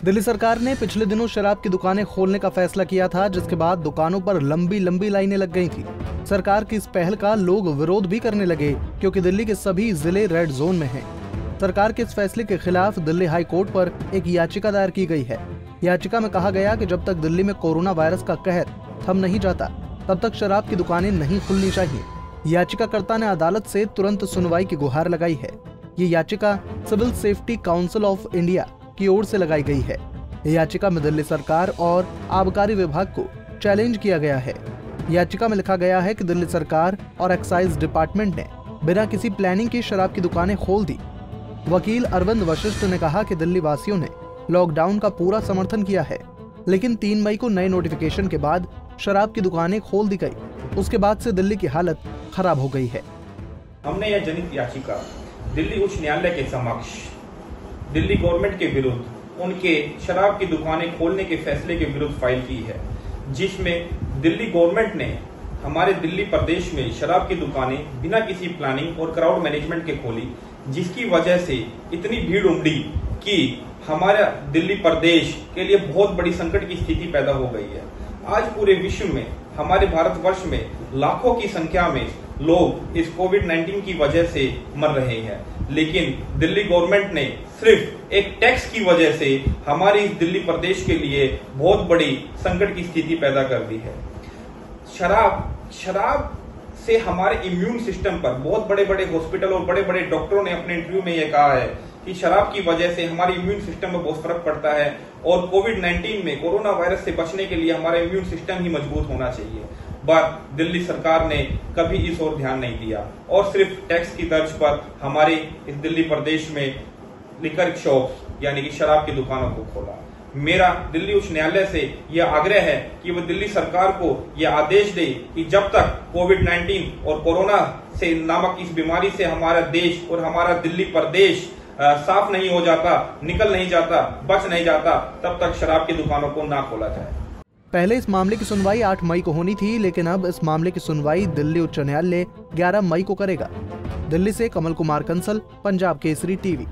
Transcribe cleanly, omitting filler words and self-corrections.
दिल्ली सरकार ने पिछले दिनों शराब की दुकानें खोलने का फैसला किया था, जिसके बाद दुकानों पर लंबी लंबी लाइनें लग गई थी। सरकार की इस पहल का लोग विरोध भी करने लगे, क्योंकि दिल्ली के सभी जिले रेड जोन में हैं। सरकार के इस फैसले के खिलाफ दिल्ली हाई कोर्ट पर एक याचिका दायर की गई है। याचिका में कहा गया कि जब तक दिल्ली में कोरोना वायरस का कहर थम नहीं जाता, तब तक शराब की दुकानें नहीं खुलनी चाहिए। याचिकाकर्ता ने अदालत से तुरंत सुनवाई की गुहार लगाई है। ये याचिका civil safety council of India की ओर से लगाई गई है। याचिका में दिल्ली सरकार और आबकारी विभाग को चैलेंज किया गया है। याचिका में लिखा गया है कि दिल्ली सरकार और एक्साइज डिपार्टमेंट ने बिना किसी प्लानिंग की शराब की दुकानें खोल दी। वकील अरविंद वशिष्ठ ने कहा कि दिल्ली वासियों ने लॉकडाउन का पूरा समर्थन किया है, लेकिन 3 मई को नए नोटिफिकेशन के बाद शराब की दुकानें खोल दी गई। उसके बाद से दिल्ली की हालत खराब हो गई है। हमने यह जनहित याचिका दिल्ली उच्च न्यायालय के समक्ष दिल्ली गवर्नमेंट के विरुद्ध उनके शराब की दुकानें खोलने के फैसले के विरुद्ध फाइल की है, जिसमें दिल्ली गवर्नमेंट ने हमारे दिल्ली प्रदेश में शराब की दुकानें बिना किसी प्लानिंग और क्राउड मैनेजमेंट के खोली, जिसकी वजह से इतनी भीड़ उमड़ी कि हमारा दिल्ली प्रदेश के लिए बहुत बड़ी संकट की स्थिति पैदा हो गई है। आज पूरे विश्व में, हमारे भारतवर्ष में लाखों की संख्या में लोग इस कोविड-19 की वजह से मर रहे हैं, लेकिन दिल्ली गवर्नमेंट ने सिर्फ एक टैक्स की वजह से हमारी इस दिल्ली प्रदेश के लिए बहुत बड़ी संकट की स्थिति पैदा कर दी है। शराब से हमारे इम्यून सिस्टम पर बहुत बड़े बड़े हॉस्पिटल और बड़े बड़े डॉक्टरों ने अपने इंटरव्यू में यह कहा है कि शराब की वजह से हमारे इम्यून सिस्टम में बहुत फर्क पड़ता है और कोविड-19 में कोरोना वायरस से बचने के लिए हमारा इम्यून सिस्टम ही मजबूत होना चाहिए। पर दिल्ली सरकार ने कभी इस ओर ध्यान नहीं दिया और सिर्फ टैक्स की तर्ज पर हमारे इस दिल्ली प्रदेश में लिकर शॉप्स यानी कि शराब की दुकानों को खोला। मेरा दिल्ली उच्च न्यायालय से यह आग्रह है कि वह दिल्ली सरकार को यह आदेश दे कि जब तक कोविड-19 और कोरोना से नामक इस बीमारी से हमारा देश और हमारा दिल्ली प्रदेश साफ नहीं हो जाता, निकल नहीं जाता, बच नहीं जाता, तब तक शराब की दुकानों को ना खोला जाए। पहले इस मामले की सुनवाई 8 मई को होनी थी, लेकिन अब इस मामले की सुनवाई दिल्ली उच्च न्यायालय 11 मई को करेगा। दिल्ली से कमल कुमार कंसल, पंजाब केसरी टीवी।